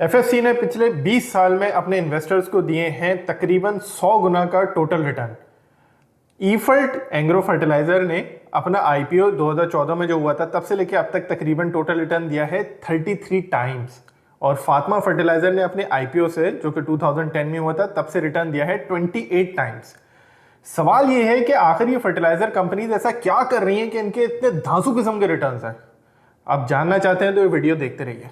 FSc ने पिछले 20 साल में अपने इन्वेस्टर्स को दिए हैं तकरीबन 100 गुना का टोटल रिटर्न। ईफल्ट एंग्रो फर्टिलाइजर ने अपना आईपीओ 2014 में जो हुआ था तब से लेकर अब तक तकरीबन टोटल रिटर्न दिया है 33 टाइम्स। और फातिमा फर्टिलाइजर ने अपने आईपीओ से जो कि 2010 में हुआ था तब से रिटर्न दिया है 28 टाइम्स। सवाल यह है कि आखिर ये फर्टिलाइजर कंपनीज ऐसा क्या कर रही हैं कि इनके इतने धांसू किस्म के रिटर्न्स हैं। आप जानना चाहते हैं तो ये वीडियो देखते रहिए।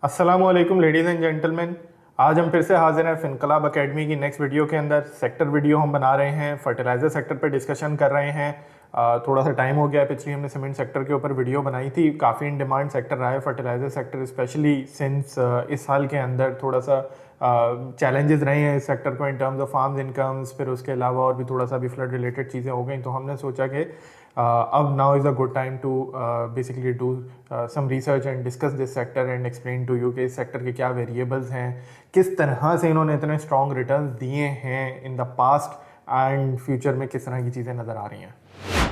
अस्सलाम वालेकुम लेडीज़ एंड जेंटलमैन, आज हम फिर से हाजिर हैं फिनकलाब एकेडमी की नेक्स्ट वीडियो के अंदर। सेक्टर वीडियो हम बना रहे हैं, फर्टिलाइज़र सेक्टर पर डिस्कशन कर रहे हैं। थोड़ा सा टाइम हो गया, पिछली हमने सीमेंट सेक्टर के ऊपर वीडियो बनाई थी। काफ़ी इन डिमांड सेक्टर रहा है फर्टिलाइज़र सेक्टर, स्पेशली सिंस इस साल के अंदर थोड़ा सा चैलेंजेस रहे हैं इस सेक्टर को in terms of farms incomes. फिर उसके अलावा और भी थोड़ा सा भी फ्लड रिलेटेड चीज़ें हो गई, तो हमने सोचा कि अब now is a good time to basically do some research and discuss this sector and explain to you कि इस सेक्टर के क्या वेरिएबल्स हैं, किस तरह से इन्होंने इतने स्ट्रॉन्ग रिटर्न्स दिए हैं in the past and future में किस तरह की चीज़ें नज़र आ रही हैं।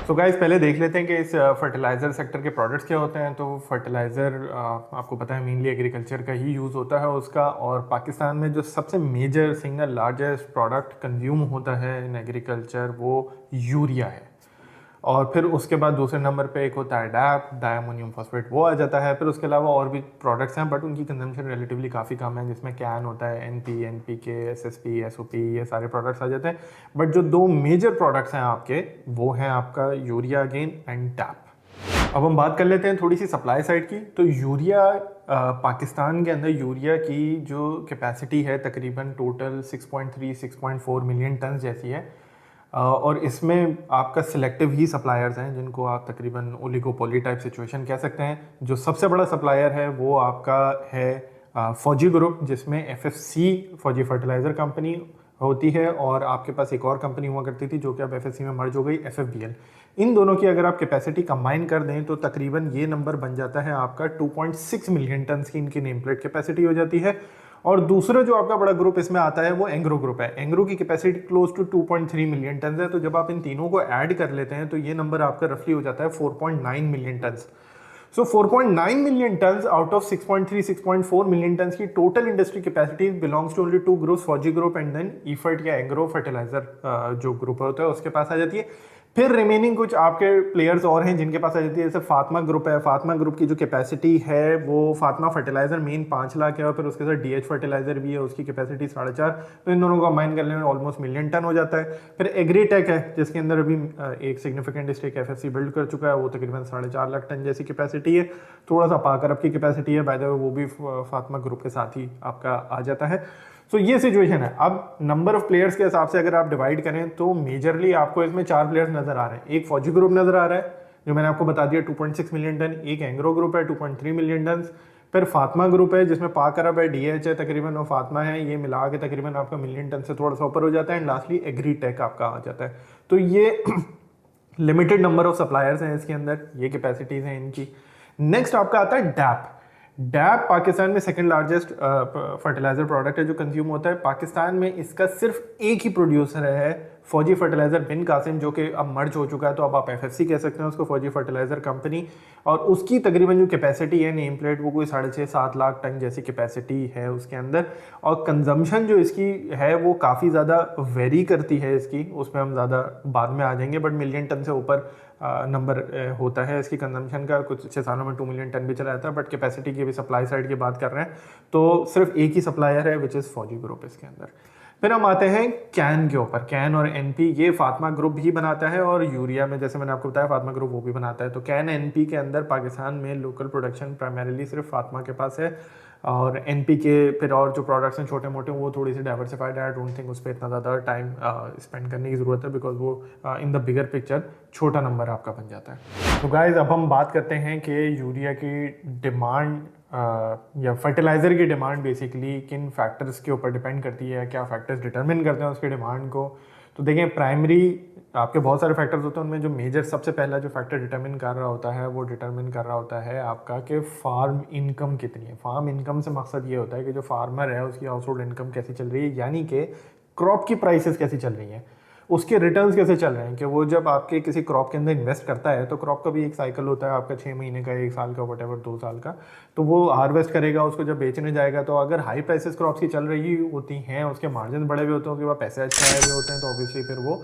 तो गाइस पहले देख लेते हैं कि इस फर्टिलाइज़र सेक्टर के प्रोडक्ट्स क्या होते हैं। तो फर्टिलाइज़र आपको पता है मेनली एग्रीकल्चर का ही यूज़ होता है उसका, और पाकिस्तान में जो सबसे major single largest product consume होता है इन एग्रीकल्चर वो यूरिया है। और फिर उसके बाद दूसरे नंबर पे एक होता है डैप, डायमोनियम फॉस्फेट, वो आ जाता है। फिर उसके अलावा और भी प्रोडक्ट्स हैं बट उनकी कंजम्पशन रिलेटिवली काफ़ी कम है, जिसमें कैन होता है, एनपी, एनपीके, एसएसपी, एसओपी, ये सारे प्रोडक्ट्स आ जाते हैं। बट जो दो मेजर प्रोडक्ट्स हैं आपके वो हैं आपका यूरिया अगेन एंड डैप। अब हम बात कर लेते हैं थोड़ी सी सप्लाई साइड की। तो यूरिया पाकिस्तान के अंदर यूरिया की जो कैपेसिटी है तकरीबन टोटल 6.4 मिलियन टन जैसी है। और इसमें आपका सिलेक्टिव ही सप्लायर्स हैं जिनको आप तकरीबन ओलिगोपोली टाइप सिचुएशन कह सकते हैं। जो सबसे बड़ा सप्लायर है वो आपका है फौजी ग्रुप, जिसमें एफएफसी फौजी फर्टिलाइज़र कंपनी होती है, और आपके पास एक और कंपनी हुआ करती थी जो कि अब एफएफसी में मर्ज हो गई, एफएफबीएल। इन दोनों की अगर आप कैपेसिटी कंबाइन कर दें तो तकरीबन ये नंबर बन जाता है आपका 2.6 मिलियन टन की इनकी नेम प्लेट कैपेसिटी हो जाती है। और दूसरा जो आपका बड़ा ग्रुप इसमें आता है वो एंग्रो ग्रुप है। एंग्रो की capacity close to 2.3 million ton है। तो जब आप इन तीनों को ऐड कर लेते हैं तो ये नंबर आपका रफली हो जाता है 4.9 million ton. So 4.9 million ton out of 6.3 6.4 million ton की total industry capacity belongs to only two groups, Fauji group and then ईफर्ट या एंग्रो फर्टिलाइजर जो ग्रुप होता है उसके पास आ जाती है। फिर रिमेनिंग कुछ आपके प्लेयर्स और हैं जिनके पास आ जाती है, जैसे फातिमा ग्रुप है। फातिमा ग्रुप की जो कैपेसिटी है वो फातिमा फर्टिलाइजर मेन 5 लाख है, और फिर उसके साथ डीएच फर्टिलाइजर भी है, उसकी कैपेसिटी 4.5। तो इन दोनों को कंबाइन करने में ऑलमोस्ट मिलियन टन हो जाता है। फिर एग्रीटेक है जिसके अंदर अभी एक सिग्निफिकेंट स्टेक एफएफसी बिल्ड कर चुका है, वो तकरीबन 4.5 लाख टन जैसी कैपेसिटी है। थोड़ा सा पाक अरब की कैपेसिटी है बाय द वे, वो भी फातिमा ग्रुप के साथ ही आपका आ जाता है। सो ये सिचुएशन है। अब नंबर ऑफ प्लेयर्स के हिसाब से अगर आप डिवाइड करें तो मेजरली आपको इसमें 4 प्लेयर्स नजर आ रहे हैं। एक फौजी ग्रुप नजर आ रहा है जो मैंने आपको बता दिया 2.6 मिलियन टन, एक एंग्रो ग्रुप है 2.3 मिलियन टन, फिर फातिमा ग्रुप है जिसमें पाक अरब है, डीएच है तकरीबन, और फातिमा है, ये मिला के तकरीबन आपका मिलियन टन से थोड़ा सा ऊपर हो जाता है। एंड लास्टली एग्रीटेक आपका आ जाता है। तो ये लिमिटेड नंबर ऑफ सप्लायर्स हैं इसके अंदर, ये कैपेसिटीज हैं इनकी। नेक्स्ट आपका आता है डैप। डैप पाकिस्तान में सेकंड लार्जेस्ट फर्टिलाइजर प्रोडक्ट है जो कंज्यूम होता है। पाकिस्तान में इसका सिर्फ एक ही प्रोड्यूसर है, फौजी फर्टिलाइजर बिन कासिम, जो कि अब मर्ज हो चुका है, तो अब आप एफएफसी कह सकते हैं उसको, फौजी फर्टिलाइजर कंपनी। और उसकी तकरीबन जो कैपेसिटी है नेम प्लेट वो कोई 6.5-7 लाख टन जैसी कैपेसिटी है उसके अंदर। और कंजम्पशन जो इसकी है वो काफ़ी ज़्यादा वेरी करती है इसकी, उसमें हम ज़्यादा बाद में आ जाएंगे, बट मिलियन टन से ऊपर नंबर होता है इसकी कंजम्पशन का। कुछ 6 सालों में 2 मिलियन टन भी चला जाता है। बट कैपेसिटी की भी सप्लाई साइड की बात कर रहे हैं तो सिर्फ एक ही सप्लायर है विच इज़ फौजी ग्रुप इसके अंदर। फिर हम आते हैं कैन के ऊपर। कैन और एनपी ये फातिमा ग्रुप ही बनाता है, और यूरिया में जैसे मैंने आपको बताया फातिमा ग्रुप वो भी बनाता है। तो कैन एनपी के अंदर पाकिस्तान में लोकल प्रोडक्शन प्राइमरीली सिर्फ फातिमा के पास है, और एनपी के फिर और जो प्रोडक्ट्स हैं छोटे मोटे वो थोड़ी सी डाइवर्सिफाइड है। आई डोंट थिंक उस पर इतना ज़्यादा टाइम स्पेंड करने की ज़रूरत है, बिकॉज वो इन द बिगर पिक्चर छोटा नंबर आपका बन जाता है। तो गाइज अब हम बात करते हैं कि यूरिया की डिमांड या फर्टिलाइज़र की डिमांड बेसिकली किन फैक्टर्स के ऊपर डिपेंड करती है, क्या फैक्टर्स डिटरमिन करते हैं उसकी डिमांड को। तो देखें, प्राइमरी आपके बहुत सारे फैक्टर्स होते हैं, उनमें जो मेजर सबसे पहला जो फैक्टर डिटरमिन कर रहा होता है वो डिटरमिन कर रहा होता है आपका कि फार्म इनकम कितनी है। फार्म इनकम से मकसद ये होता है कि जो फार्मर है उसकी हाउस होल्ड इनकम कैसी चल रही है, यानी कि क्रॉप की प्राइसेस कैसी चल रही हैं। उसके रिटर्न्स कैसे चल रहे हैं, कि वो जब आपके किसी क्रॉप के अंदर इन्वेस्ट करता है तो क्रॉप का भी एक साइकिल होता है आपका 6 महीने का, 1 साल का, वटेवर 2 साल का। तो वो हार्वेस्ट करेगा, उसको जब बेचने जाएगा तो अगर हाई प्राइसेस क्रॉप्स की चल रही होती हैं, उसके मार्जिन बड़े हुए होते हैं, उसके बाद पैसे अच्छे आए हुए होते हैं, तो ऑब्वियसली फिर वो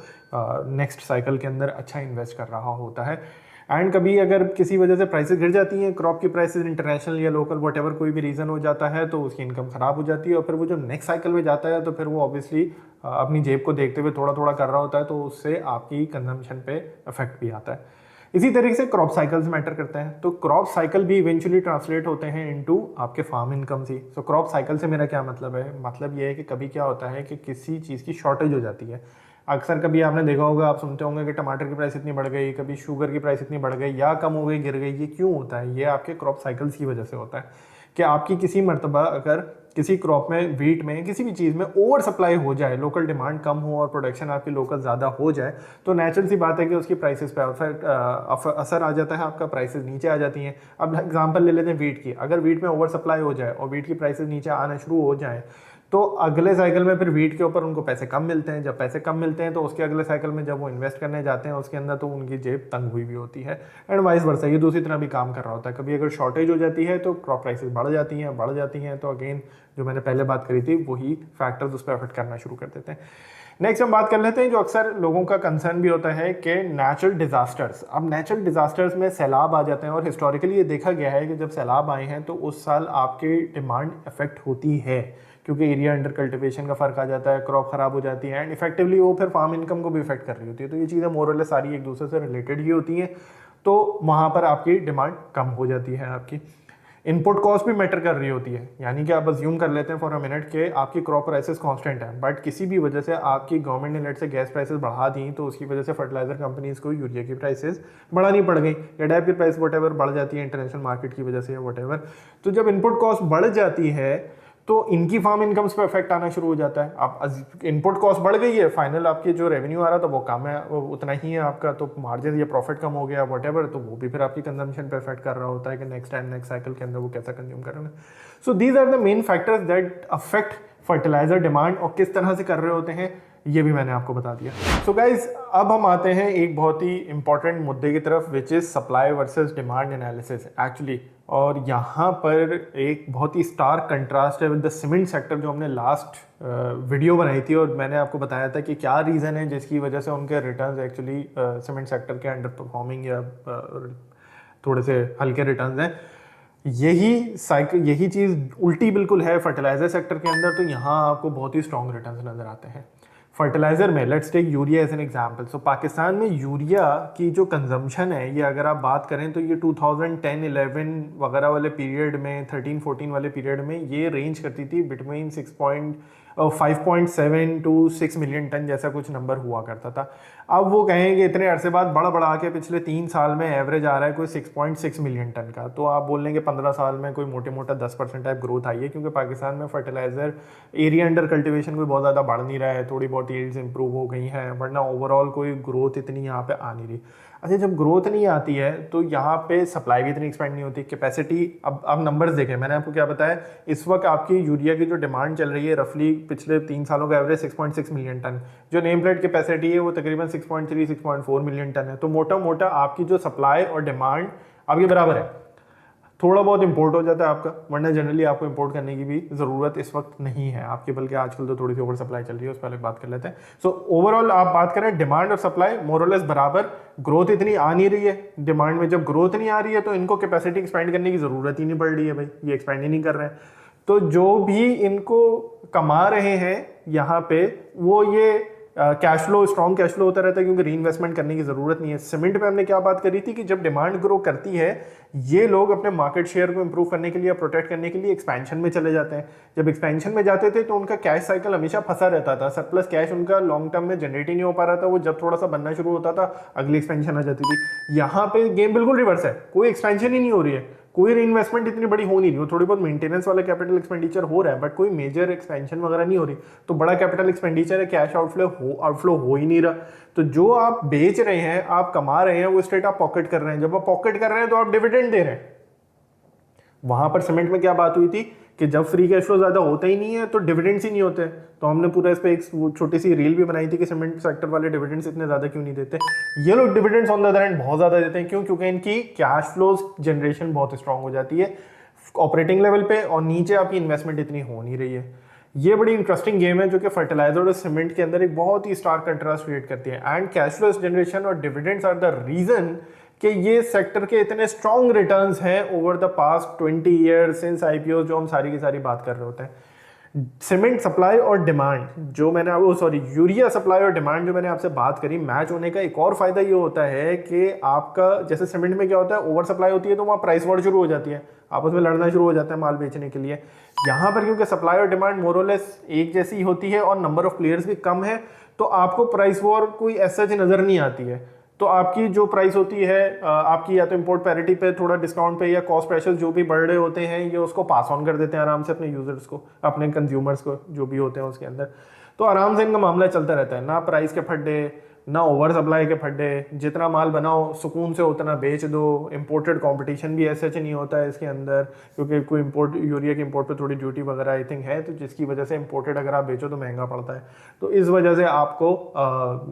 नेक्स्ट साइकिल के अंदर अच्छा इन्वेस्ट कर रहा होता है। एंड कभी अगर किसी वजह से प्राइसेस गिर जाती हैं, क्रॉप की प्राइसेस इंटरनेशनल या लोकल वटेवर कोई भी रीज़न हो जाता है, तो उसकी इनकम ख़राब हो जाती है, और फिर वो जब नेक्स्ट साइकिल में जाता है तो फिर वो ऑब्वियसली अपनी जेब को देखते हुए थोड़ा थोड़ा कर रहा होता है, तो उससे आपकी कंजम्पशन पे इफेक्ट भी आता है। इसी तरीके से क्रॉप साइकिल्स मैटर करते हैं, तो क्रॉप साइकिल भी इवेंचुअली ट्रांसलेट होते हैं इनटू आपके फार्म इनकम से। सो क्रॉप साइकिल से मेरा क्या मतलब है, मतलब ये है कि कभी क्या होता है कि किसी चीज़ की शॉर्टेज हो जाती है। अक्सर कभी आपने देखा होगा, आप सुनते होंगे कि टमाटर की प्राइस इतनी बढ़ गई, कभी शुगर की प्राइस इतनी बढ़ गई या कम हो गई, गिर गई। ये क्यों होता है? ये आपके क्रॉप साइकिल्स की वजह से होता है कि आपकी किसी मर्तबा अगर किसी क्रॉप में, वीट में, किसी भी चीज़ में ओवर सप्लाई हो जाए, लोकल डिमांड कम हो और प्रोडक्शन आपकी लोकल ज़्यादा हो जाए, तो नेचुरल सी बात है कि उसकी प्राइसेस पे असर आ जाता है, आपका प्राइसेस नीचे आ जाती हैं। अब एग्जांपल ले लेते हैं वीट की। अगर वीट में ओवर सप्लाई हो जाए और वीट की प्राइसेस नीचे आना शुरू हो जाए, तो अगले साइकिल में फिर वीट के ऊपर उनको पैसे कम मिलते हैं। जब पैसे कम मिलते हैं तो उसके अगले साइकिल में जब वो इन्वेस्ट करने जाते हैं उसके अंदर, तो उनकी जेब तंग हुई भी होती है। एंड वाइस वर्सा, ये दूसरी तरह भी काम कर रहा होता है। कभी अगर शॉर्टेज हो जाती है तो क्रॉप प्राइसेस बढ़ जाती हैं, तो अगेन जो मैंने पहले बात करी थी वही फैक्टर्स उस पर अफेक्ट करना शुरू कर देते हैं। नेक्स्ट हम बात कर लेते हैं जो अक्सर लोगों का कंसर्न भी होता है कि नेचुरल डिजास्टर्स। अब नेचुरल डिजास्टर्स में सैलाब आ जाते हैं, और हिस्टोरिकली ये देखा गया है कि जब सैलाब आए हैं तो उस साल आपकी डिमांड इफेक्ट होती है, क्योंकि एरिया अंडर कल्टिवेशन का फर्क आ जाता है, क्रॉप खराब हो जाती है, एंड इफेक्टिवली वो फिर फार्म इनकम को भी इफेक्ट कर रही होती है। तो ये चीज़ें मोरलेस सारी एक दूसरे से रिलेटेड ही होती हैं, तो वहाँ पर आपकी डिमांड कम हो जाती है। आपकी इनपुट कॉस्ट भी मैटर कर रही होती है, यानी कि आप अज्यूम कर लेते हैं फॉर अ मिनट कि आपकी क्रॉप प्राइसेस कांस्टेंट है, बट किसी भी वजह से आपकी गवर्नमेंट ने लेट से गैस प्राइसेस बढ़ा दी, तो उसकी वजह से फर्टिलाइजर कंपनीज को यूरिया की प्राइसेस बढ़ानी पड़ गई, या डैप की प्राइस वटेवर बढ़ जाती है इंटरनेशनल मार्केट की वजह से या वटेवर। तो जब इनपुट कॉस्ट बढ़ जाती है तो इनकी फार्म इनकम्स पे इफेक्ट आना शुरू हो जाता है। आप इनपुट कॉस्ट बढ़ गई है, फाइनल आपके जो रेवेन्यू आ रहा था वो कम है, वो उतना ही है आपका, तो मार्जिन या प्रॉफिट कम हो गया वटेवर, तो वो भी फिर आपकी कंजम्पशन पे इफेक्ट कर रहा होता है कि नेक्स्ट टाइम नेक्स्ट साइकिल के अंदर वो कैसा कंज्यूम करेंगे। So these are the main factors that affect fertilizer demand, और किस तरह से कर रहे होते हैं ये भी मैंने आपको बता दिया। सो गाइज, अब हम आते हैं एक बहुत ही इंपॉर्टेंट मुद्दे की तरफ, which is supply versus demand analysis actually. और यहाँ पर एक बहुत ही स्टार्क कंट्रास्ट है विद द सीमेंट सेक्टर, जो हमने लास्ट वीडियो बनाई थी, और मैंने आपको बताया था कि क्या रीज़न है जिसकी वजह से उनके रिटर्न्स एक्चुअली सीमेंट सेक्टर के अंडर परफॉर्मिंग या थोड़े से हल्के रिटर्न्स हैं। यही चीज़ उल्टी बिल्कुल है फर्टिलाइजर सेक्टर के अंदर, तो यहाँ आपको बहुत ही स्ट्रॉन्ग रिटर्न्स नज़र आते हैं। फर्टिलाइजर में let's take urea as an example. So Pakistan में यूरिया की जो कंजम्पशन है, ये अगर आप बात करें तो ये 2010-11 वगैरह वाले पीरियड में, 13-14 वाले पीरियड में ये रेंज करती थी बिटवीन 5.7 to 6 मिलियन टन जैसा कुछ नंबर हुआ करता था। अब वो कहेंगे इतने अरसे बाद बढ़ा के पिछले 3 साल में एवरेज आ रहा है कोई 6.6 मिलियन टन का, तो आप बोल लेंगे 15 साल में कोई मोटा 10% टाइप ग्रोथ आई है, क्योंकि पाकिस्तान में फर्टिलाइजर एरिया अंडर कल्टिवेशन कोई बहुत ज़्यादा बढ़ नहीं रहा है, थोड़ी बहुत यील्ड्स इंप्रूव हो गई हैं, वरना ओवरऑल कोई ग्रोथ इतनी यहाँ पे आ नहीं रही। अच्छा, जब ग्रोथ नहीं आती है तो यहाँ पे सप्लाई भी इतनी एक्सपेंड नहीं होती, कैपेसिटी। अब नंबर्स देखें, मैंने आपको क्या बताया, इस वक्त आपकी यूरिया की जो डिमांड चल रही है रफली पिछले 3 सालों का एवरेज 6.6 मिलियन टन, जो नेम प्लेट कैपेसिटी है वो तकरीबन 6.3-6.4 मिलियन टन है। तो मोटा आपकी जो सप्लाई और डिमांड आपके बराबर है। थोड़ा बहुत इंपोर्ट हो जाता है आपका, वरना जनरली आपको इंपोर्ट करने की भी ज़रूरत इस वक्त नहीं है आपकी, बल्कि आजकल तो थोड़ी सी ओवर सप्लाई चल रही है, उस पर अलग बात कर लेते हैं। सो ओवरऑल आप बात करें डिमांड और सप्लाई मोरलेस बराबर, ग्रोथ इतनी आ नहीं रही है डिमांड में। जब ग्रोथ नहीं आ रही है तो इनको कैपेसिटी एक्सपेंड करने की ज़रूरत ही नहीं पड़ रही है भाई, ये एक्सपेंड ही नहीं कर रहे हैं। तो जो भी इनको कमा रहे हैं यहाँ पे, वो ये cash flow, strong cash flow होता रहता है, क्योंकि री इन्वेस्टमेंट करने की ज़रूरत नहीं है। सीमेंट पे हमने क्या बात करी थी कि जब डिमांड ग्रो करती है, ये लोग अपने मार्केट शेयर को इंप्रूव करने के लिए, प्रोटेक्ट करने के लिए एक्सपेंशन में चले जाते हैं। जब एक्सपेंशन में जाते थे तो उनका कैश साइकिल हमेशा फंसा रहता था, सरप्लस कैश उनका लॉन्ग टर्म में जनरेट ही नहीं हो पा रहा था। वो जब थोड़ा सा बनना शुरू होता था, अगली एक्सपेंशन आ जाती थी। यहाँ पे गेम बिल्कुल रिवर्स है, कोई एक्सपेंशन ही नहीं हो रही है, कोई इन्वेस्टमेंट इतनी बड़ी हो नहीं रही, थोड़ी बहुत मेंटेनेंस वाला कैपिटल एक्सपेंडिचर हो रहा है, बट कोई मेजर एक्सपेंशन वगैरह नहीं हो रही। तो बड़ा कैपिटल एक्सपेंडिचर है, कैश आउटफ्लो हो ही नहीं रहा। तो जो आप बेच रहे हैं, आप कमा रहे हैं, वो स्ट्रेट आप पॉकेट कर रहे हैं। जब आप पॉकेट कर रहे हैं तो आप डिविडेंड दे रहे हैं। वहां पर सीमेंट में क्या बात हुई थी कि जब फ्री कैश फ्लो ज़्यादा होता ही नहीं है तो डिविडेंड्स ही नहीं होते। तो हमने पूरा इस पर एक छोटी सी रील भी बनाई थी कि सीमेंट सेक्टर वाले डिविडेंड्स इतने ज़्यादा क्यों नहीं देते। ये लोग dividends on the other hand बहुत ज़्यादा देते हैं। क्यों? क्योंकि इनकी कैश फ्लोज जनरेशन बहुत स्ट्रांग हो जाती है ऑपरेटिंग लेवल पे, और नीचे आपकी इन्वेस्टमेंट इतनी हो नहीं रही है। ये बड़ी इंटरेस्टिंग गेम है जो कि फर्टिलाइजर और सीमेंट के अंदर एक बहुत ही स्टार्क कंट्रास्ट क्रिएट करती है। एंड कैश फ्लो जनरेशन और डिविडेंड्स आर द रीजन कि ये सेक्टर के इतने स्ट्रॉन्ग रिटर्न्स हैं over the past 20 years since IPO, जो हम सारी की सारी बात कर रहे होते हैं। सीमेंट सप्लाई और डिमांड जो मैंने यूरिया सप्लाई और डिमांड जो मैंने आपसे बात करी, मैच होने का एक और फायदा ये होता है कि आपका जैसे सीमेंट में क्या होता है, ओवर सप्लाई होती है तो वहाँ प्राइस वॉर शुरू हो जाती है, आपस में लड़ना शुरू हो जाता है माल बेचने के लिए। यहाँ पर क्योंकि सप्लाई और डिमांड मोरलेस एक जैसी होती है और नंबर ऑफ प्लेयर्स भी कम है, तो आपको प्राइस वॉर कोई ऐसा नजर नहीं आती है। तो आपकी जो प्राइस होती है आपकी या तो इंपोर्ट पैरिटी पे थोड़ा डिस्काउंट पे या कॉस्ट प्रेशर्स जो भी बढ़ रहे होते हैं ये उसको पास ऑन कर देते हैं आराम से अपने यूजर्स को, अपने कंज्यूमर्स को जो भी होते हैं उसके अंदर। तो आराम से इनका मामला चलता रहता है, ना प्राइस के फड्डे ना ओवर सप्लाई के फड्डे, जितना माल बनाओ सुकून से उतना बेच दो। इंपोर्टेड कंपटीशन भी ऐसे नहीं होता है इसके अंदर, क्योंकि कोई इंपोर्ट यूरिया के इंपोर्ट पे थोड़ी ड्यूटी वगैरह आई थिंक है, तो जिसकी वजह से इंपोर्टेड अगर आप बेचो तो महंगा पड़ता है। तो इस वजह से आपको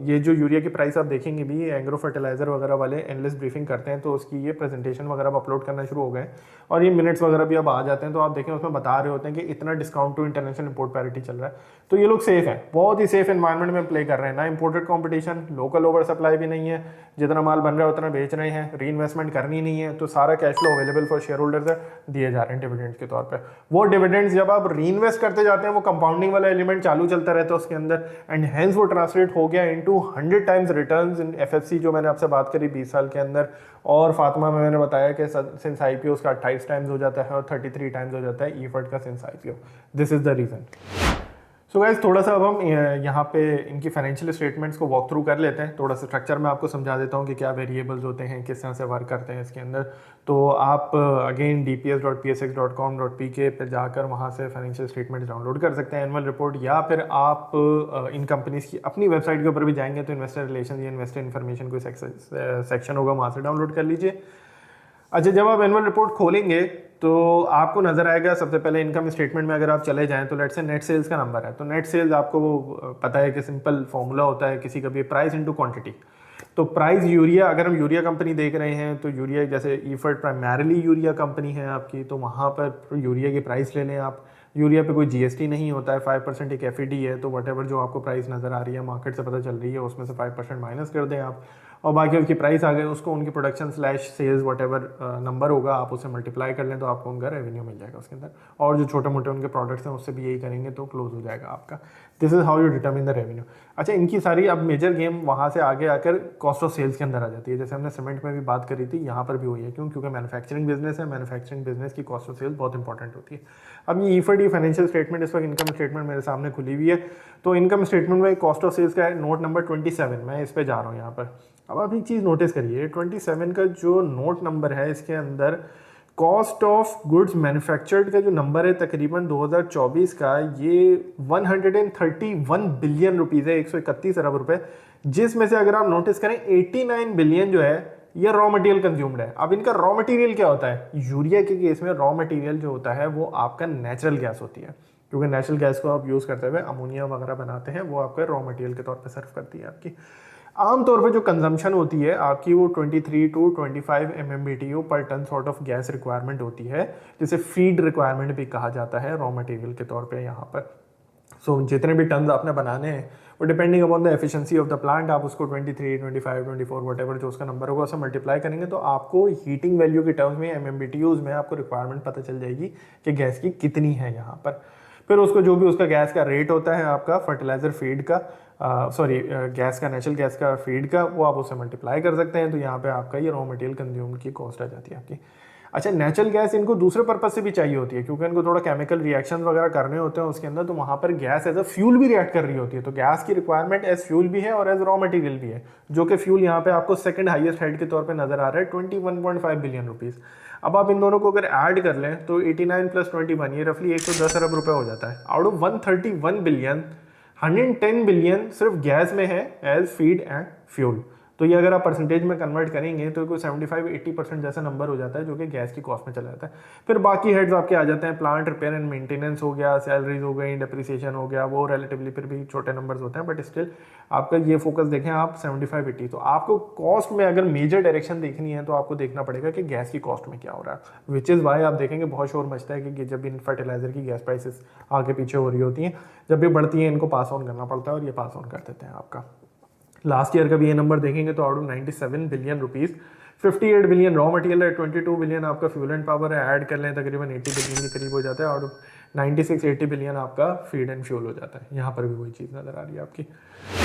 ये जो यूरिया की प्राइस आप देखेंगे भी, एग्रो फर्टिलाइजर वगैरह वाले एनालिस्ट ब्रीफिंग करते हैं तो उसकी ये प्रेजेंटेशन वगैरह अपलोड करना शुरू हो गए और ये मिनट्स वगैरह भी अब आ जाते हैं। तो आप देखें उसमें बता रहे होते हैं कि इतना discount to international import parity चल रहा है। तो ये लोग सेफ है, बहुत ही सेफ एनवायरमेंट में प्ले कर रहे हैं, ना imported competition, local over supply भी नहीं है, जितना माल बन रहा है उतना बेच रहे हैं, री इन्वेस्टमेंट करनी नहीं है, तो सारा cash flow available for share holders है, दिए जा रहे हैं डिविडेंड्स के तौर पे। वो डिविडेंड्स जब आप री इन्वेस्ट करते जाते हैं वो कंपाउंडिंग वाला एलिमेंट चालू चलता रहता है उसके अंदर, एंड हेंस वो ट्रांसलेट हो गया into 100 times returns in FFC जो मैंने आपसे बात करी 20 साल के अंदर। और फातिमा में मैंने बताया कि सिंस आईपीओ उसका 28 टाइम्स हो जाता है और 33 टाइम्स हो जाता है ईफर्ट का since IPO. This is the reason. So guys थोड़ा सा अब हम यहाँ पे इनकी फाइनेंशियल स्टेटमेंट्स को वॉक थ्रू कर लेते हैं। थोड़ा सा स्ट्रक्चर में आपको समझा देता हूँ कि क्या वेरिएबल्स होते हैं, किस तरह से वर्क करते हैं इसके अंदर। तो आप अगेन dps.psx.com.pk पर जाकर वहाँ से फाइनेंशियल स्टेटमेंट्स डाउनलोड कर सकते हैं, एनुअल रिपोर्ट, या फिर आप इन कंपनीज की अपनी वेबसाइट के ऊपर भी जाएंगे तो इन्वेस्टर रिलेशन या इन्वेस्टर इन्फॉर्मेशन कोई सेक्शन होगा, वहाँ से डाउनलोड कर लीजिए। अच्छा, जब आप एनुअल रिपोर्ट खोलेंगे तो आपको नजर आएगा सबसे पहले इनकम स्टेटमेंट में अगर आप चले जाएं तो लेट्स से नेट सेल्स का नंबर है। तो नेट सेल्स आपको वो पता है कि सिंपल फॉर्मूला होता है किसी का भी, प्राइस इनटू क्वांटिटी। तो प्राइस यूरिया, अगर हम यूरिया कंपनी देख रहे हैं तो यूरिया जैसे ईफर्ट प्राइमरली यूरिया कंपनी है आपकी, तो वहाँ पर यूरिया की प्राइस ले लें आप। यूरिया पे कोई जीएसटी नहीं होता है, 5% एक एफईडी है, तो वटेवर जो आपको प्राइस नज़र आ रही है मार्केट से पता चल रही है उसमें से 5% माइनस कर दें आप, और बाकी उसकी प्राइस आ गई, उसको उनकी production slash sales whatever number होगा आप उससे मल्टीप्लाई कर लें तो आपको उनका रेवेन्यू मिल जाएगा उसके अंदर। और जो छोटे मोटे उनके प्रोडक्ट्स हैं उससे भी यही करेंगे तो क्लोज हो जाएगा आपका। This is how you determine the revenue. अच्छा, इनकी सारी अब मेजर गेम वहाँ से आगे आकर कॉस्ट ऑफ सेल्स के अंदर आ जाती है, जैसे हमने सीमेंट में भी बात करी थी, यहाँ पर भी हुई है। क्यों? क्योंकि मैन्युफैक्चरिंग बिजनेस है, मैन्युफैक्चरिंग बिजनेस की कॉस्ट ऑफ सेल्स बहुत इंपॉर्टेंट होती है। अब ये ईफर्ट फाइनेंशियल स्टेटमेंट, इस वक्त इनकम स्टेटमेंट मेरे सामने खुली हुई है। तो इनकम स्टेटमेंट में कॉस्ट ऑफ सेल्स का है नोट नंबर 27, मैं इस पर जा रहा हूँ यहाँ पर। अब आप एक चीज़ नोटिस करिए, 27 का जो नोट नंबर है इसके अंदर कॉस्ट ऑफ गुड्स मैन्युफैक्चर्ड का जो नंबर है तकरीबन 2024 का, ये 131 बिलियन रुपीज़ है, 131 अरब रुपए, जिसमें से अगर आप नोटिस करें 89 बिलियन जो है ये रॉ मटेरियल कंज्यूम्ड है। अब इनका रॉ मटेरियल क्या होता है? यूरिया के केस में रॉ मटेरियल जो होता है वो आपका नेचुरल गैस होती है, क्योंकि नेचुरल गैस को आप यूज़ करते हुए अमोनिया वगैरह बनाते हैं, वो आपका रॉ मटेरियल के तौर पर सर्व करती है आपकी। आमतौर पे जो कंजम्पशन होती है आपकी वो 23 to 25 MMBTU per ton sort of gas requirement होती है, जिसे फीड रिक्वायरमेंट भी कहा जाता है रॉ मटेरियल के तौर पे यहाँ पर। सो जितने भी टन आपने बनाने हैं वो depending upon the efficiency of the plant, आप उसको 23, 25, 24 वटेवर जो उसका नंबर होगा उससे मल्टीप्लाई करेंगे तो आपको हीटिंग वैल्यू के टर्म्स में MMBTUs में आपको रिक्वायरमेंट पता चल जाएगी कि गैस की कितनी है यहाँ पर। फिर उसको जो भी उसका गैस का रेट होता है आपका फर्टिलाइजर फीड का, गैस का, नेचुरल गैस का फीड का, वो आप उससे मल्टीप्लाई कर सकते हैं। तो यहाँ पे आपका ये रॉ मटेरियल कंज्यूम की कॉस्ट आ जाती है आपकी। अच्छा, नेचुरल गैस इनको दूसरे पर्पज से भी चाहिए होती है, क्योंकि इनको थोड़ा केमिकल रिएक्शन वगैरह करने होते हैं उसके अंदर, तो वहाँ पर गैस एज अ फ्यूल भी रिएक्ट कर रही होती है। तो गैस की रिक्वायरमेंट एज फ्यूल भी है और एज रॉ मटेरियल भी है, जो कि फ्यूल यहाँ पे आपको सेकंड हाईएस्ट हेड के तौर पे नजर आ रहा है 21.5 बिलियन रुपीज़। अब आप इन दोनों को अगर ऐड कर लें तो 89 प्लस 21 ये रफली 110 अरब रुपए हो जाता है। आउट ऑफ 131 बिलियन 110 बिलियन सिर्फ गैस में है एज फीड एंड फ्यूल। तो ये अगर आप परसेंटेज में कन्वर्ट करेंगे तो कोई 75-80% जैसा नंबर हो जाता है, जो कि गैस की कॉस्ट में चला जाता है। फिर बाकी हेड्स आपके आ जाते हैं, प्लांट रिपेयर एंड मेंटेनेंस हो गया, सैलरीज हो गई, डिप्रिसिएशन हो गया, वो रिलेटिवली फिर भी छोटे नंबर्स होते हैं, बट स्टिल आपका ये फोकस देखें आप 75-80। तो आपको कॉस्ट में अगर मेजर डायरेक्शन देखनी है तो आपको देखना पड़ेगा कि गैस की कॉस्ट में क्या हो रहा है, विच इज़ वाई आप देखेंगे बहुत शोर मचता है कि जब इन फर्टिलाइजर की गैस प्राइसेस आगे पीछे हो रही होती हैं, जब भी बढ़ती हैं इनको पास ऑन करना पड़ता है और ये पास ऑन कर देते हैं आपका। लास्ट ईयर का भी ये नंबर देखेंगे तो out of 97 billion rupees 58 billion raw material है, 22 बिलियन आपका फ्यूल एंड पावर है, ऐड कर लें तकरीबन 80 बिलियन के करीब हो जाता है। आउट ऑफ 96-80 बिलियन आपका फीड एंड फ्यूल हो जाता है। यहाँ पर भी वही चीज़ नजर आ रही है आपकी।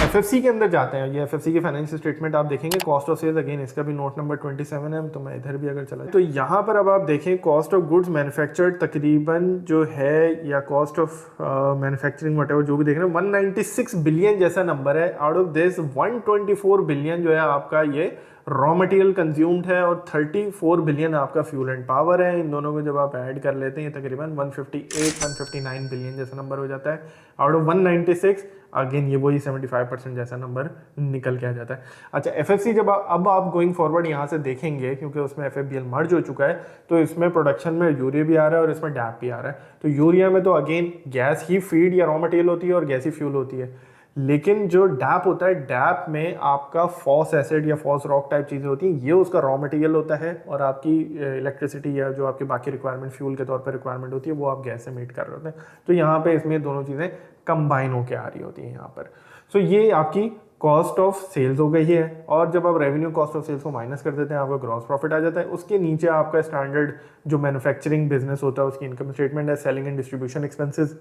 एफएफसी के अंदर जाते हैं, ये एफएफसी की फाइनेंशियल स्टेटमेंट आप देखेंगे, कॉस्ट ऑफ सेल्स अगेन इसका भी नोट नंबर 27 है, तो मैं इधर भी अगर चला तो यहाँ पर अब आप देखें कॉस्ट ऑफ गुड्स मैन्युफैक्चर्ड तकरीबन जो है, या cost of manufacturing what ever जो भी देख रहे हैं, 196 बिलियन जैसा नंबर है। आउट ऑफ दिस 124 बिलियन जो है आपका ये रॉ मटेरियल कंज्यूम्ड है और 34 बिलियन आपका फ्यूल एंड पावर है। इन दोनों को जब आप ऐड कर लेते हैं तकरीबन 159 बिलियन जैसा नंबर हो जाता है। आउट ऑफ 196 अगेन ये वही 75% जैसा नंबर निकल के आ जाता है। अच्छा, एफएफसी जब अब आप गोइंग फॉरवर्ड यहाँ से देखेंगे, क्योंकि उसमें एफएफबीएल मर्ज हो चुका है, तो इसमें प्रोडक्शन में यूरिया भी आ रहा है और इसमें डैप भी आ रहा है। तो यूरिया में तो अगेन गैस ही फीड या रॉ मटेरियल होती है और गैस ही फ्यूल होती है, लेकिन जो डैप होता है, डैप में आपका फॉस एसिड या फॉस रॉक टाइप चीज़ें होती हैं, ये उसका रॉ मटेरियल होता है और आपकी इलेक्ट्रिसिटी या जो आपकी बाकी रिक्वायरमेंट फ्यूल के तौर पर रिक्वायरमेंट होती है वो आप गैस से मीट कर रहे होते हैं। तो यहाँ पे इसमें दोनों चीज़ें कंबाइन होकर आ रही होती हैं यहाँ पर। सो ये आपकी कॉस्ट ऑफ सेल्स हो गई है, और जब आप रेवेन्यू कॉस्ट ऑफ सेल्स को माइनस कर देते हैं आपका ग्रॉस प्रॉफिट आ जाता है। उसके नीचे आपका स्टैंडर्ड जो मैन्युफैक्चरिंग बिजनेस होता है उसकी इनकम स्टेटमेंट है, selling and distribution expenses,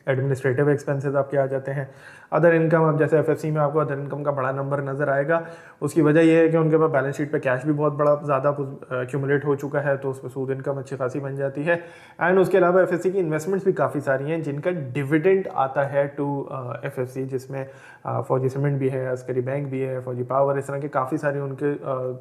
administrative expenses आपके आ जाते हैं। अदर इनकम, अब जैसे एफएफसी में आपको अदर इनकम का बड़ा नंबर नजर आएगा, उसकी वजह यह है कि उनके पास बैलेंस शीट पे कैश भी बहुत बड़ा ज़्यादा एक्यूमुलेट हो चुका है, तो उसमें सूद इनकम अच्छी खासी बन जाती है। एंड उसके अलावा एफएफसी की इन्वेस्टमेंट्स भी काफ़ी सारी हैं जिनका डिविडेंड आता है टू एफएफसी, जिसमें फौजी सीमेंट भी है, अस्करी बैंक भी है, फौजी पावर, इस तरह के काफ़ी सारे उनके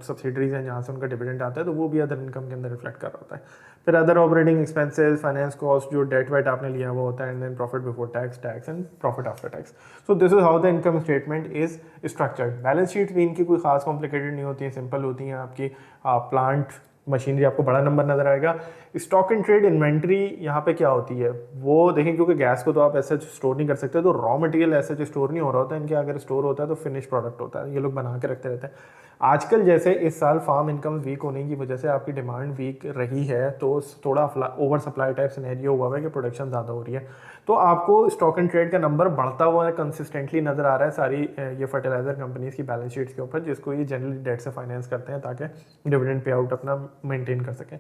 सब्सिडरीज हैं जहाँ से उनका डिविडेंड आता है, तो वो भी अदर इनकम के अंदर रिफ्लेक्ट कर रहा होता है। फिर other operating expenses, finance cost, जो डेट वेट आपने लिया वो होता है, and then profit before tax, tax and profit after tax. So this is how the income statement is structured. Balance sheet भी इनकी कोई खास कॉम्प्लिकेटेड नहीं होती है, सिंपल होती हैं आपकी। प्लांट मशीनरी आपको बड़ा नंबर नजर आएगा। स्टॉक एंड ट्रेड इन्वेंट्री यहाँ पे क्या होती है वो देखें, क्योंकि गैस को तो आप ऐसे स्टोर नहीं कर सकते, तो रॉ मटेरियल ऐसे स्टोर नहीं हो रहा होता है इनके, अगर स्टोर होता है तो फिनिश प्रोडक्ट होता है, ये लोग बना के रखते रहते हैं। आजकल जैसे इस साल फार्म इनकम वीक होने की वजह से आपकी डिमांड वीक रही है, तो थोड़ा ओवर सप्लाई टाइप सिनेरियो हुआ है कि प्रोडक्शन ज़्यादा हो रही है, तो आपको स्टॉक एंड ट्रेड का नंबर बढ़ता हुआ कंसिस्टेंटली नजर आ रहा है सारी ये फर्टिलाइजर कंपनीज की बैलेंस शीट्स के ऊपर, जिसको ये जनरली डेट से फाइनेंस करते हैं ताकि डिविडेंड पे आउट अपना मेंटेन कर सकें।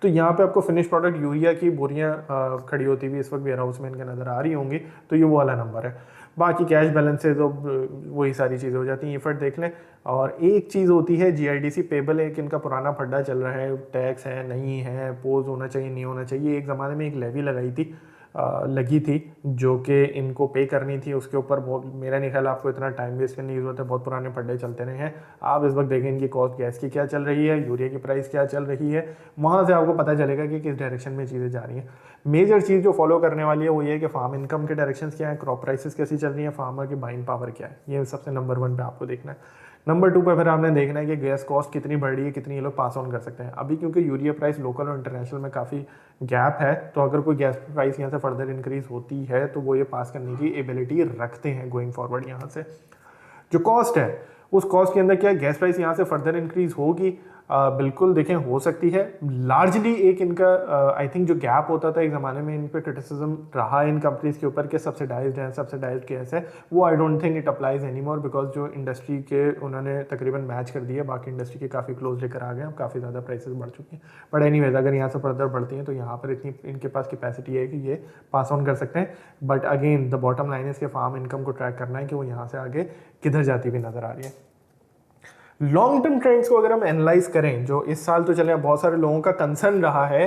तो यहाँ पे आपको फिनिश प्रोडक्ट यूरिया की बोरियाँ खड़ी होती हुई इस वक्त वेयर हाउस में इनके नज़र आ रही होंगी, तो ये वो वाला नंबर है। बाकी कैश बैलेंसेज तो वही सारी चीज़ें हो जाती हैं, इफर्ट देख लें। और एक चीज़ होती है जीआईडीसी पेबल, एक इनका पुराना फड्डा चल रहा है, टैक्स है नहीं है, पोज होना चाहिए नहीं होना चाहिए। एक ज़माने में एक लेवी लगी थी जो कि इनको पे करनी थी, उसके ऊपर बहुत, मेरा नहीं ख्याल आपको इतना टाइम वेस्ट करने की जरूरत है, बहुत पुराने फड्डे चलते रहे हैं। आप इस वक्त देखें इनकी कॉस्ट गैस की क्या चल रही है, यूरिया की प्राइस क्या चल रही है, वहाँ से आपको पता चलेगा कि किस डायरेक्शन में चीज़ें जा रही हैं। मेजर चीज़ जो फॉलो करने वाली है वो ये है कि फार्म इनकम के डायरेक्शन क्या है, क्रॉप प्राइसेस कैसी चल रही है, फार्मर की बाइंग पावर क्या है, ये सबसे नंबर 1 पे आपको देखना है। नंबर 2 पे फिर आपने देखना है कि गैस कॉस्ट कितनी बढ़ रही है, कितनी ये लोग पास ऑन कर सकते हैं। अभी क्योंकि यूरिया प्राइस लोकल और इंटरनेशनल में काफ़ी गैप है, तो अगर कोई गैस प्राइस यहाँ से फर्दर इंक्रीज होती है तो वो ये पास करने की एबिलिटी रखते हैं गोइंग फॉरवर्ड। यहाँ से जो कॉस्ट है उस कॉस्ट के अंदर क्या गैस प्राइस यहाँ से फर्दर इंक्रीज होगी, बिल्कुल देखें हो सकती है। लार्जली एक इनका आई थिंक जो गैप होता था एक ज़माने में, इन पे क्रिटिसिज्म रहा इन कंपनीज के ऊपर कि सब्सिडाइज्ड गैस है, वो I don't think it applies any more, because जो इंडस्ट्री के उन्होंने तकरीबन मैच कर दिए, बाकी इंडस्ट्री के काफ़ी क्लोज लेकर आ गए, अब काफ़ी ज़्यादा प्राइसेस बढ़ चुकी हैं। बट एनीवेज अगर यहाँ से फर्दर बढ़ती हैं तो यहाँ पर इतनी इनके पास कैपेसिटी है कि ये पास ऑन कर सकते हैं। But again the bottom line इसके फार्म इनकम को ट्रैक करना है कि वो यहाँ से आगे किधर जाती हुई नजर आ रही है। लॉन्ग टर्म ट्रेंड्स को अगर हम एनालाइज करें, जो इस साल तो चले बहुत सारे लोगों का कंसर्न रहा है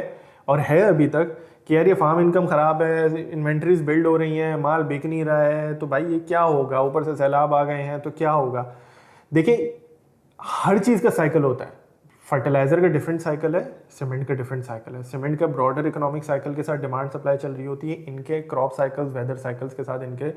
और है अभी तक कि यार ये फार्म इनकम ख़राब है, इन्वेंट्रीज बिल्ड हो रही हैं, माल बिक नहीं रहा है, तो भाई ये क्या होगा, ऊपर से सैलाब आ गए हैं तो क्या होगा। देखिए हर चीज़ का साइकिल होता है, फर्टिलाइजर का डिफरेंट साइकिल है, सीमेंट का डिफरेंट साइकिल है। सीमेंट का ब्रॉडर इकोनॉमिक साइकिल के साथ डिमांड सप्लाई चल रही होती है, इनके क्रॉप साइकिल्स वेदर साइकिल्स के साथ इनके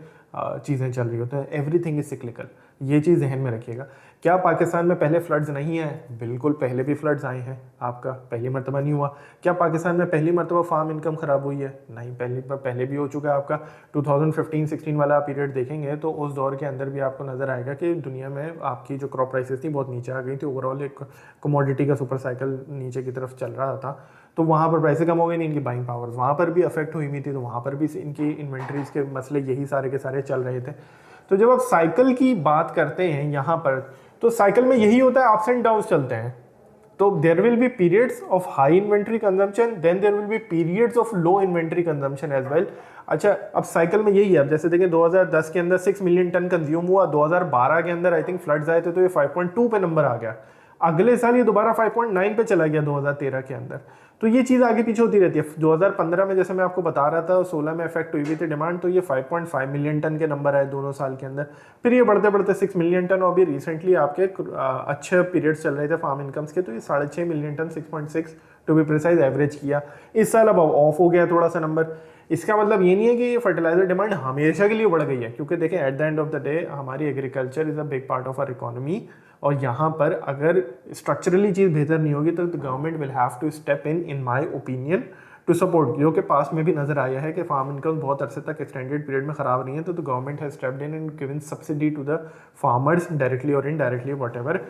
चीज़ें चल रही होती हैं। एवरीथिंग इज सिक्लिकल, ये चीज़ जहन में रखिएगा। क्या पाकिस्तान में पहले फ्लड्स नहीं आए? बिल्कुल पहले भी फ्लड्स आए हैं, आपका पहली मरतबा नहीं हुआ। क्या पाकिस्तान में पहली मरतबा फार्म इनकम ख़राब हुई है? नहीं, पहले भी हो चुका है। आपका 2015-16 वाला पीरियड देखेंगे तो उस दौर के अंदर भी आपको नज़र आएगा कि दुनिया में आपकी जो क्रॉप प्राइसेस थी बहुत नीचे आ गई थी। ओवरऑल एक कमोडिटी का सुपर साइकिल नीचे की तरफ चल रहा था, तो वहाँ पर प्राइसें कम हो गई, इनकी बाइंग पावर्स वहाँ पर भी अफेक्ट हुई हुई थी, तो वहाँ पर भी इनकी इन्वेंट्रीज के मसले यही सारे के सारे चल रहे थे। तो जब आप साइकिल की बात करते हैं यहाँ पर, तो साइकिल में यही होता है, अप्स एंड डाउन्स चलते हैं। तो there will be periods of high inventory consumption, then there will be periods of low inventory consumption as well. अच्छा, अब साइकिल में यही है। अब जैसे देखें 2010 के अंदर 6 मिलियन टन कंज्यूम हुआ, 2012 के अंदर आई थिंक फ्लड्स आए थे तो ये 5.2 पे नंबर आ गया। अगले साल ये दोबारा 5.9 पे चला गया 2013 के अंदर। तो ये चीज़ आगे पीछे होती रहती है। 2015 में जैसे मैं आपको बता रहा था 16 में इफेक्ट हुई थी डिमांड, तो ये 5.5 मिलियन टन के नंबर आए दोनों साल के अंदर। फिर ये बढ़ते बढ़ते 6 मिलियन टन, और अभी रिसेंटली आपके अच्छे पीरियड्स चल रहे थे फार्म इनकम्स के, तो ये 6.5 million ton 6.6 to be precise average किया। इस साल अब ऑफ हो गया थोड़ा सा नंबर। इसका मतलब ये नहीं है कि ये फर्टिलाइजर डिमांड हमेशा के लिए बढ़ गई है, क्योंकि देखें at the end of the day हमारी agriculture is a big part of our economy, और यहाँ पर अगर स्ट्रक्चरली चीज़ बेहतर नहीं होगी तो government will have to step in my opinion to support. जो कि पास में भी नजर आया है कि फार्म इनकम बहुत अरसे तक एक्सटेंडेड पीरियड में ख़राब नहीं है, तो the government has stepped in and given subsidy to the farmers directly और indirectly whatever.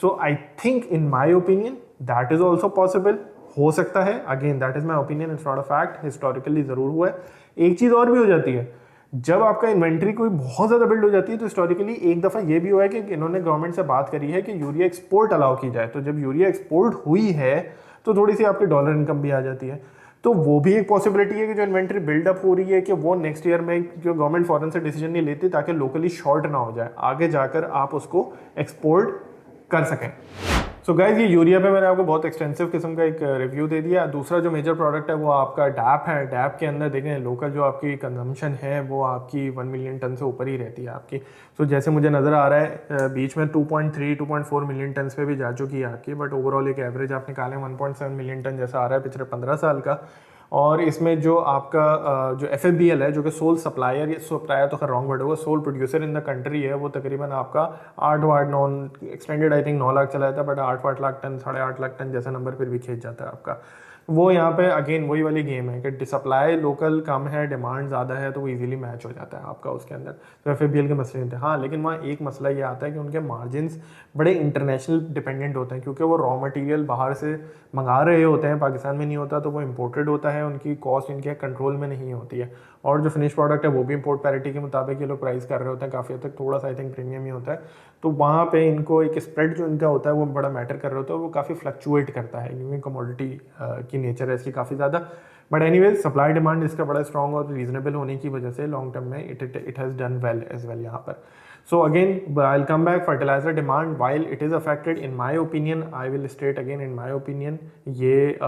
So I think in my opinion that is also possible, हो सकता है। Again that is my opinion, it's not a fact, historically ज़रूर हुआ है। एक चीज़ और भी हो जाती है, जब आपका इन्वेंट्री कोई बहुत ज़्यादा बिल्ड हो जाती है तो हिस्टोरिकली एक दफ़ा ये भी हुआ है कि इन्होंने गवर्नमेंट से बात करी है कि यूरिया एक्सपोर्ट अलाउ की जाए। तो जब यूरिया एक्सपोर्ट हुई है तो थोड़ी सी आपकी डॉलर इनकम भी आ जाती है। तो वो भी एक पॉसिबिलिटी है कि जो इन्वेंट्री बिल्डअप हो रही है कि वो नेक्स्ट ईयर में जो गवर्नमेंट फॉरेन से डिसीजन नहीं लेती ताकि लोकली शॉर्ट ना हो जाए, आगे जाकर आप उसको एक्सपोर्ट कर सकें। सो गाइज, ये यूरिया पे मैंने आपको बहुत एक्सटेंसिव किस्म का एक रिव्यू दे दिया। दूसरा जो मेजर प्रोडक्ट है वो आपका डैप है। डैप के अंदर देखें लोकल जो आपकी कंजम्पशन है वो आपकी 1 मिलियन टन से ऊपर ही रहती है आपकी। सो जैसे मुझे नज़र आ रहा है बीच में 2.3-2.4 मिलियन टन पे भी जा चुकी है आपकी, बट ओवरऑल एक एवरेज आप निकालें 1.7 मिलियन टन जैसा आ रहा है पिछले 15 साल का। और इसमें जो आपका जो FFBL है, जो कि सोल सप्लायर तो खैर रॉन्ग वर्ड होगा, sole producer in the country है, वो तकरीबन आपका 8 एक्सटेंडेड आई थिंक 9 लाख चला था, but 8 lakh ton 8.5 lakh ton जैसा नंबर फिर भी खींच जाता है आपका। वो यहाँ पे अगेन वही वाली गेम है कि सप्लाई लोकल कम है, डिमांड ज़्यादा है, तो वो इजीली मैच हो जाता है आपका उसके अंदर। तो FFBL के मसले नहीं थे। हाँ, लेकिन वहाँ एक मसला ये आता है कि उनके मार्जिन्स बड़े इंटरनेशनल डिपेंडेंट होते हैं, क्योंकि वो रॉ मटेरियल बाहर से मंगा रहे होते हैं, पाकिस्तान में नहीं होता, तो वो इम्पोर्टेड होता है, उनकी कॉस्ट इनके कंट्रोल में नहीं होती है। और जो फिनिश प्रोडक्ट है वो भी इम्पोर्ट पैरिटी के मुताबिक ये लोग प्राइस कर रहे होते हैं, काफ़ी हद तक थोड़ा सा आई थिंक प्रीमियम ही होता है। तो वहाँ पे इनको एक स्प्रेड जो इनका होता है वो बड़ा मैटर कर रहा होता है, वो काफ़ी फ्लक्चुएट करता है क्योंकि कमोडिटी की नेचर है इसकी काफ़ी ज़्यादा। बट एनीवेज सप्लाई डिमांड इसका बड़ा स्ट्रॉन्ग और रीजनेबल होने की वजह से लॉन्ग टर्म में it has done well as well यहाँ पर। So again, I'll come back. Fertilizer demand, while it is affected, in my opinion, I will state again, in my opinion, ये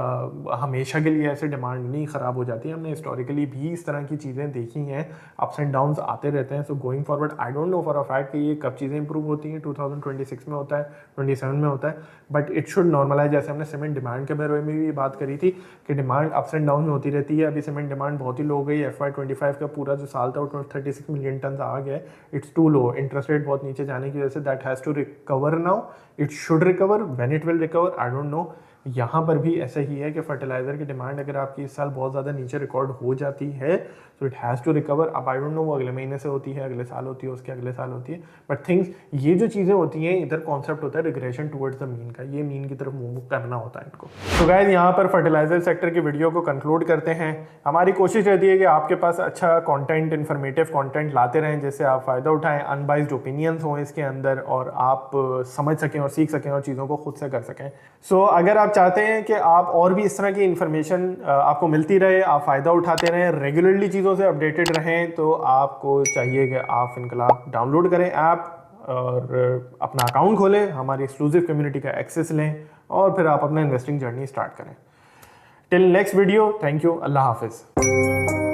हमेशा के लिए ऐसे डिमांड नहीं ख़राब हो जाती है। हमने हिस्टोरिकली भी इस तरह की चीज़ें देखी हैं, अप्स एंड डाउन्स आते रहते हैं। So going forward I don't know for a fact कि ये कब चीज़ें इंप्रूव होती हैं, 2026 में होता है, 27 में होता है, बट इट शुड नॉर्मलाइज। जैसे हमने सीमेंट डिमांड के बारे में भी बात करी थी कि डिमांड अप्स एंड डाउन में होती रहती है। अभी सीमेंट डिमांड बहुत ही लो हो गई। FY25 का पूरा जो साल था वो 36 मिलियन टन आ गया। It's too low, interest rate बहुत नीचे जाने की वजह से that has to recover now. It should recover, when it will recover I don't know. यहाँ पर भी ऐसा ही है कि फर्टिलाइज़र की डिमांड अगर आपकी इस साल बहुत ज़्यादा नीचे रिकॉर्ड हो जाती है तो इट हैज़ टू रिकवर। अब आई डोंट नो वो अगले महीने से होती है, अगले साल होती है, उसके अगले साल होती है, बट थिंग्स ये जो चीज़ें होती हैं इधर कॉन्सेप्ट होता है रिग्रेशन टुवर्ड्स द मीन का, ये मीन की तरफ मूव करना होता है इनको। तो गाइस यहाँ पर फर्टिलाइजर सेक्टर की वीडियो को कंक्लूड करते हैं। हमारी कोशिश रहती है कि आपके पास अच्छा कॉन्टेंट, इन्फॉर्मेटिव कॉन्टेंट लाते रहें जिससे आप फ़ायदा उठाएं, अनबाइज्ड ओपिनियंस हों इसके अंदर और आप समझ सकें और सीख सकें और चीज़ों को खुद से कर सकें। सो अगर आप चाहते हैं कि आप और भी इस तरह की इन्फॉर्मेशन आपको मिलती रहे, आप फ़ायदा उठाते रहें, रेगुलरली चीज़ों से अपडेटेड रहें, तो आपको चाहिए कि आप फिनकलाब डाउनलोड करें ऐप और अपना अकाउंट खोलें, हमारी एक्सक्लूसिव कम्युनिटी का एक्सेस लें और फिर आप अपना इन्वेस्टिंग जर्नी स्टार्ट करें। Till next video, thank you, अल्लाह हाफिज़।